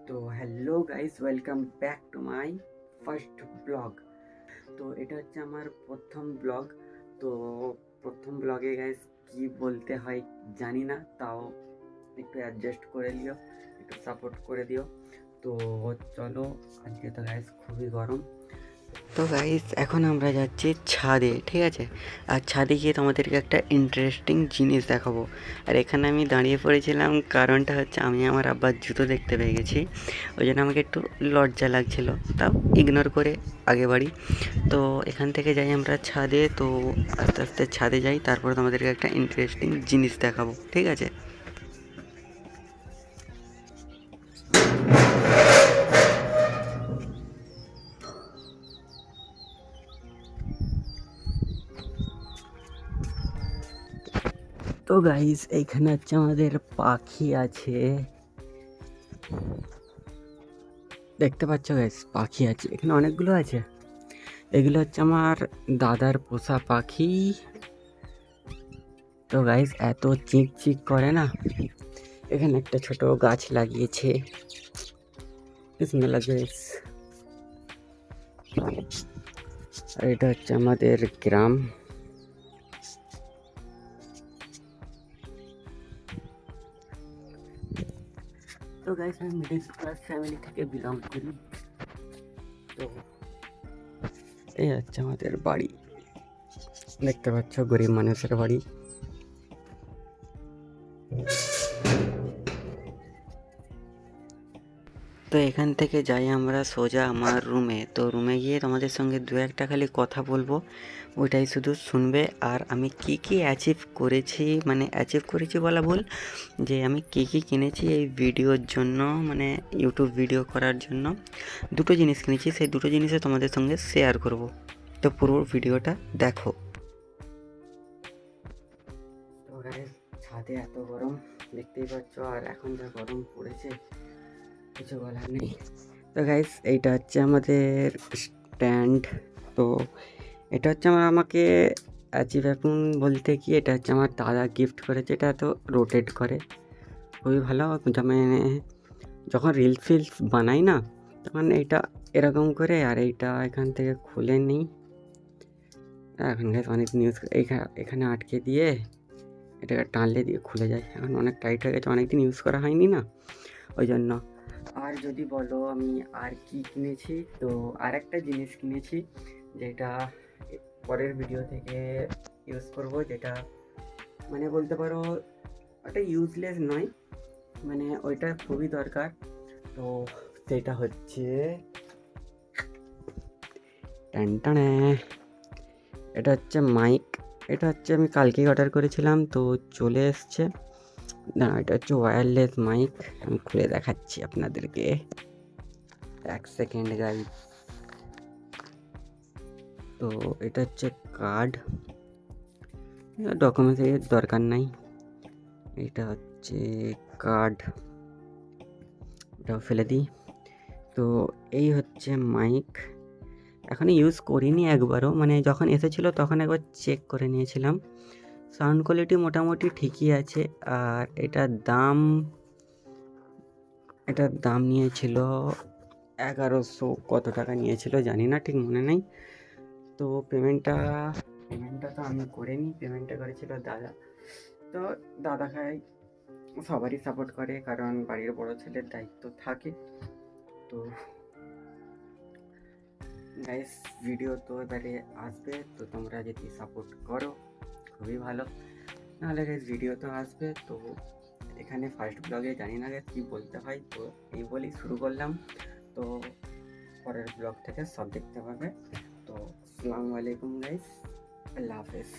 তো hello guys, welcome back to my first blog. তো এটা হচ্ছে আমার প্রথম ব্লগ। তো প্রথম ব্লগে গাইস কি বলতে হয় জানি না, তাও একটু অ্যাডজাস্ট করে নিও, একটু সাপোর্ট করে দিও। তো চলো, আজকে তো গাইস খুবই গরম। তো গাইস এখন আমরা যাচ্ছি ছাদে, ঠিক আছে? আর ছাদে গিয়ে তোমাদেরকে একটা ইন্টারেস্টিং জিনিস দেখাবো। আর এখানে আমি দাঁড়িয়ে পড়েছিলাম, কারণটা হচ্ছে আমি আমার আব্বার জুতো দেখতে পেয়ে গেছি। ওই জন্য আমাকে একটু লজ্জা লাগছিল, তাও ইগনোর করে আগে বাড়ি। তো এখান থেকে যাই আমরা ছাদে। তো আস্তে আস্তে ছাদে যাই, তারপর তোমাদেরকে একটা ইন্টারেস্টিং জিনিস দেখাবো, ঠিক আছে? তো গাইস এইখানে হচ্ছে আমাদের পাখি আছে, দেখতে পাচ্ছ গাইস? পাখি আছে এখানে, অনেকগুলো আছে। এগুলো হচ্ছে আমার দাদার পোষা পাখি। তো গাইস এত চিক চিক করে না। এখানে একটা ছোট গাছ লাগিয়েছে, কি সুন্দর লাগছে গাইস। আর এটা হচ্ছে আমাদের গ্রাম। তো গাইস আমি মিডিল ক্লাস ফ্যামিলি থেকে বিলং করি। তো এই হচ্ছে আমাদের বাড়ি, দেখতে পাচ্ছ গরিব মানুষের বাড়ি। তো এখান থেকে যাই আমরা সোজা আমার রুমে। তো রুমে গিয়ে তোমাদের সঙ্গে দু একটা খালি কথা বলবো, ওইটাই শুধু শুনবে। আর আমি কি কি অ্যাচিভ করেছি, মানে অ্যাচিভ করেছি বলা ভুল, যে আমি কি কি কিনেছি এই ভিডিওর জন্য, মানে ইউটিউব ভিডিও করার জন্য। দুটো জিনিস কিনেছি, সেই দুটো জিনিসে তোমাদের সঙ্গে শেয়ার করব। তো পুরো ভিডিওটা দেখো। তো গাইস ছাদে এত গরম দেখতেই পাচ্ছ, আর এখন যা গরম পড়েছে কিছু বলার নেই। তো গাইস এইটা হচ্ছে আমাদের স্ট্যান্ড। তো এটা হচ্ছে আমাকে অ্যাচিভ এখন বলতে কি, এটা হচ্ছে আমার দাদা গিফট করেছে। এটা তো রোটেট করে, খুবই ভালো। মানে যখন রিলস ফিলস বানাই না, তখন এইটা এরকম করে, আর এইটা এখান থেকে খুলে নিই। এখন গাইস অনেক নিউজ এখানে আটকে দিয়ে এটাকে টানলে দিয়ে খুলে যায়। এখন অনেক টাইট হয়ে গেছে, অনেকদিন ইউজ করা হয়নি না, ওই জন্য। আর যদি বলো আমি আর কি কিনেছি, তো আর একটা জিনিস কিনেছি যেটা পরের ভিডিও থেকে ইউজ করব, যেটা মানে বলতে পারো ওটা ইউজলেস নয়, মানে ওইটা খুবই দরকার। তো সেটা হচ্ছে টানটানে, এটা হচ্ছে মাইক। এটা হচ্ছে আমি কালকেই অর্ডার করেছিলাম, তো চলে এসছে না। এটা হচ্ছে ওয়্যারলেস মাইক, আমি খুলে দেখাচ্ছি আপনাদেরকে, এক সেকেন্ড গাইস। তো এটা হচ্ছে কার্ড, ডকুমেন্টসের দরকার নাই। এটা হচ্ছে কার্ড, এটাও ফেলে দিই। তো এই হচ্ছে মাইক, এখনও ইউজ করিনি একবারও, মানে যখন এসেছিলো তখন একবার চেক করে নিয়েছিলাম। সাউন্ড কোয়ালিটি মোটামুটি ঠিকই আছে। আর এটার দাম নিয়েছিল 1100, কত টাকা নিয়েছিল জানি না, ঠিক মনে নেই। তো পেমেন্টটা তো আমি করিনি, পেমেন্টটা করেছিল দাদা। তো দাদা খাই সবারই সাপোর্ট করে, কারণ বাড়ির বড় ছেলের দায়িত্ব থাকে। তো গাইস ভিডিও তো এবারে আসবে, তো তোমরা যদি সাপোর্ট করো খুবই ভালো, নাহলে গাইস ভিডিও তো আসবে। তো এখানে ফার্স্ট ব্লগে জানি না গাইস কী বলতে হয়, তো এই বলেই শুরু করলাম। তো পরের ব্লগ থেকে সব দেখতে পাবে। তো আসসালামু আলাইকুম গাইস, আল্লাহ হাফেজ।